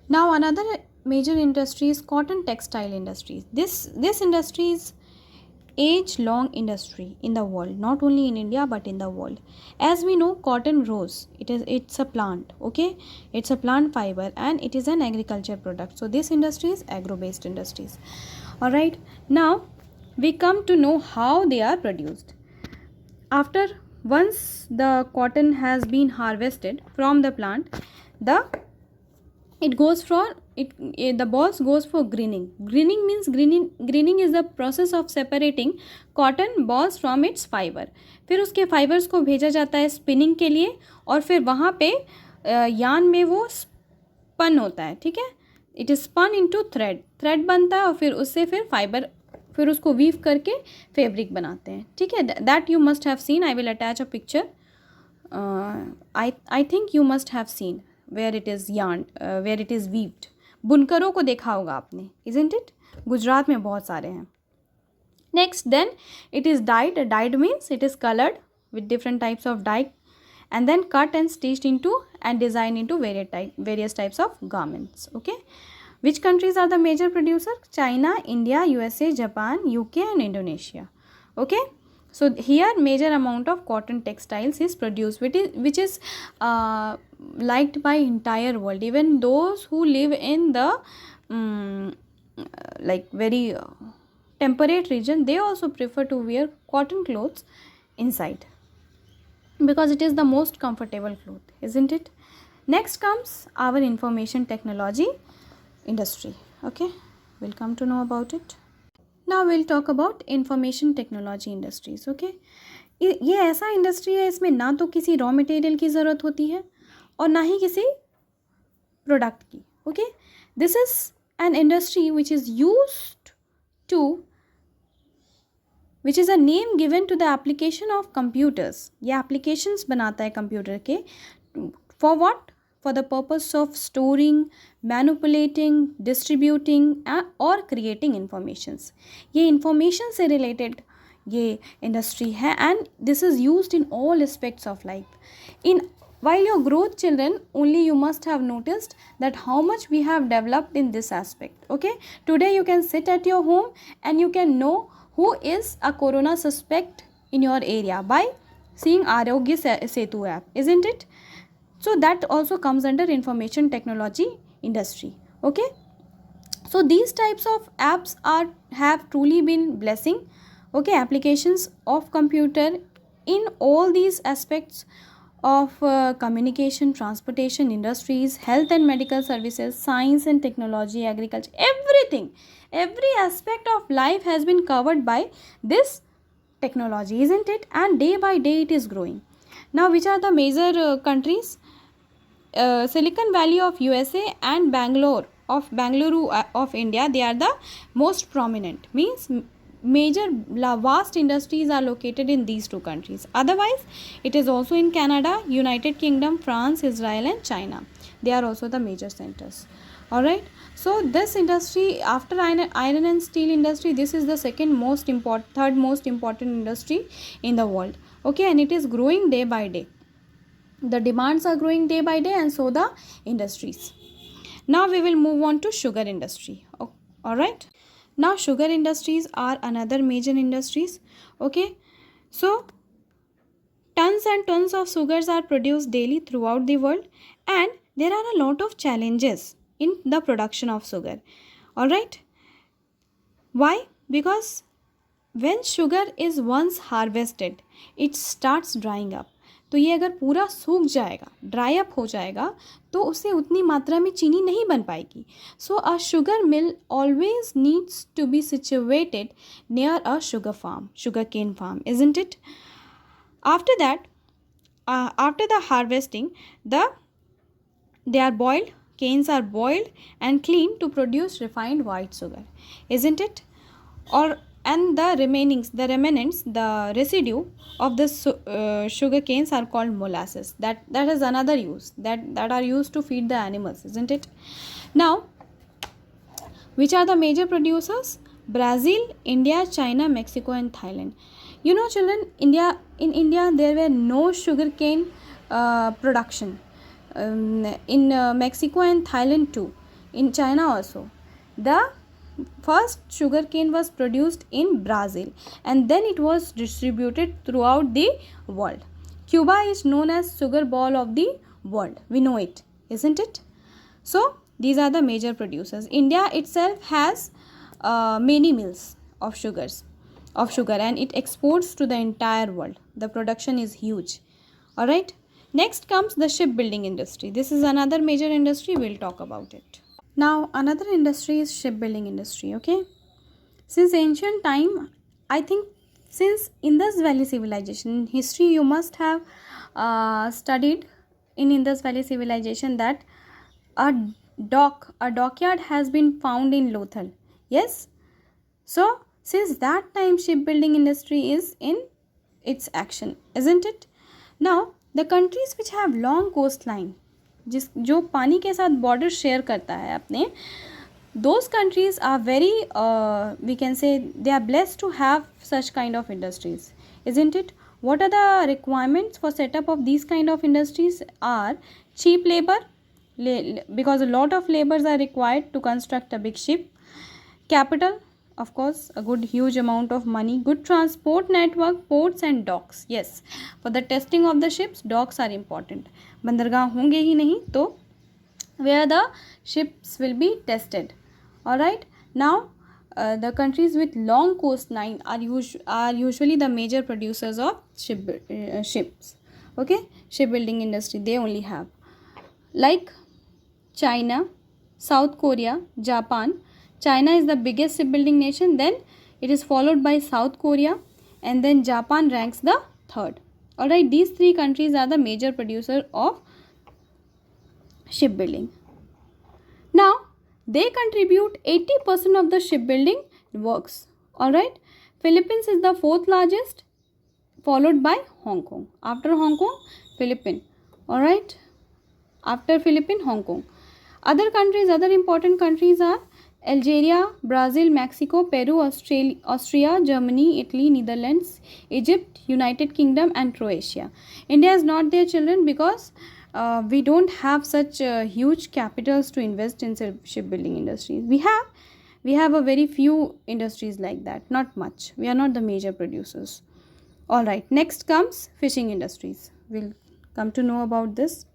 Now another major industry is cotton textile industries. This industry is age long industry in the world, not only in India but in the world. As we know, cotton grows, it's a plant, okay, it's a plant fiber and it is an agriculture product. So this industry is agro based industries. All right, now we come to know how they are produced. After once the cotton has been harvested from the plant, the it goes for the balls goes for greening is the process of separating cotton balls from its fiber. फिर उसके fibres को भेजा जाता है spinning के लिए और फिर वहाँ पे यान में वो स्पन होता है, ठीक है, it is spun into thread बनता है और फिर उससे फिर फाइबर फिर उसको वीव करके फैब्रिक बनाते हैं, ठीक है. That you must have seen. I will attach a picture. I think you must have seen where it is yarn where it is weaved. बुनकरों को देखा होगा आपने, इजंट इट. गुजरात में बहुत सारे हैं. Next then it is dyed means it is coloured with different types of dye and then cut and stitched into and designed into various types of garments. Okay, which countries are the major producer? China, India, USA, Japan, UK and Indonesia. Okay, so here major amount of cotton textiles is produced which is liked by entire world. Even those who live in the like very temperate region, they also prefer to wear cotton clothes inside because it is the most comfortable cloth, isn't it? Next comes our information technology industry. Okay, we'll come to know about it. Now we'll talk about information technology industries. Okay, ये ऐसा industry है इसमें ना तो किसी raw material की ज़रूरत होती है और ना ही किसी प्रोडक्ट की. Okay, this is an industry which is used to which is a name given to the application of computers. ये applications बनाता है कंप्यूटर के. For what? For the purpose of storing, manipulating, distributing or creating informations. ये information से related ये industry है and this is used in all aspects of life. While your growth children, only you must have noticed that how much we have developed in this aspect. Okay, today you can sit at your home and you can know who is a corona suspect in your area by seeing Arogya Setu app, isn't it? So that also comes under information technology industry. Okay, so these types of apps have truly been blessing, okay, applications of computer in all these aspects of communication, transportation, industries, health and medical services, science and technology, agriculture, everything. Every aspect of life has been covered by this technology, isn't it? And day by day it is growing. Now which are the major countries? Silicon Valley of USA and Bangalore of India, they are the most prominent. Means major vast industries are located in these two countries. Otherwise it is also in Canada, United Kingdom, France, Israel and China. They are also the major centers. All right, so this industry after iron and steel industry, this is the third most important industry in the world. Okay, and it is growing day by day. The demands are growing day by day and so the industries. Now we will move on to sugar industry. All right, now sugar industries are another major industries. Okay, so tons and tons of sugars are produced daily throughout the world and there are a lot of challenges in the production of sugar. All right, why? Because when sugar is once harvested, it starts drying up. तो ये अगर पूरा सूख जाएगा, dry up हो जाएगा, तो उससे उतनी मात्रा में चीनी नहीं बन पाएगी. So a sugar mill always needs to be situated near a sugar farm, sugar cane farm, isn't it? After that, after the harvesting, they are boiled, canes are boiled and cleaned to produce refined white sugar, isn't it? And the remnants, the residue of the sugar canes are called molasses. That is another use that are used to feed the animals, isn't it? Now, which are the major producers? Brazil, India, China, Mexico and Thailand. You know children, in India there were no sugarcane production. In Mexico and Thailand too. in China also. The first sugarcane was produced in Brazil and then it was distributed throughout the world. Cuba is known as sugar ball of the world. We know it, isn't it? So these are the major producers. India itself has many mills of sugar and it exports to the entire world. The production is huge. All right. Next comes the shipbuilding industry. This is another major industry. We'll talk about it. Now another industry is shipbuilding industry. Okay. Since ancient time, I think since Indus Valley civilization history, you must have studied in Indus Valley civilization that a dockyard has been found in Lothal. Yes. So since that time, shipbuilding industry is in its action, isn't it? Now the countries which have long coastline, जो पानी के साथ border share करता है अपने, those countries are very we can say they are blessed to have such kind of industries, isn't it? What are the requirements for setup of these kind of industries? Are cheap labor, because a lot of labors are required to construct a big ship. Capital, of course, a good huge amount of money. Good transport network, ports and docks. Yes, for the testing of the ships, docks are important. बंदरगाह होंगे ही नहीं तो where the ships will be tested. All right. Now the countries with long coastline are usually the major producers of ships. Okay, shipbuilding industry they only have, like China, South Korea, Japan. China is the biggest shipbuilding nation, then it is followed by South Korea, and then Japan ranks the third. Alright, these three countries are the major producer of shipbuilding. Now, they contribute 80% of the shipbuilding works. Alright, Philippines is the fourth largest, followed by Hong Kong. After Hong Kong, Philippines. Alright, after Philippines, Hong Kong. Other countries, other important countries are Algeria, Brazil, Mexico, Peru, Austria, Germany, Italy, Netherlands, Egypt, United Kingdom and Croatia. India is not there, children, because we don't have such huge capitals to invest in shipbuilding industries. We have a very few industries like that, not much. We are not the major producers. Alright, next comes fishing industries. We'll come to know about this.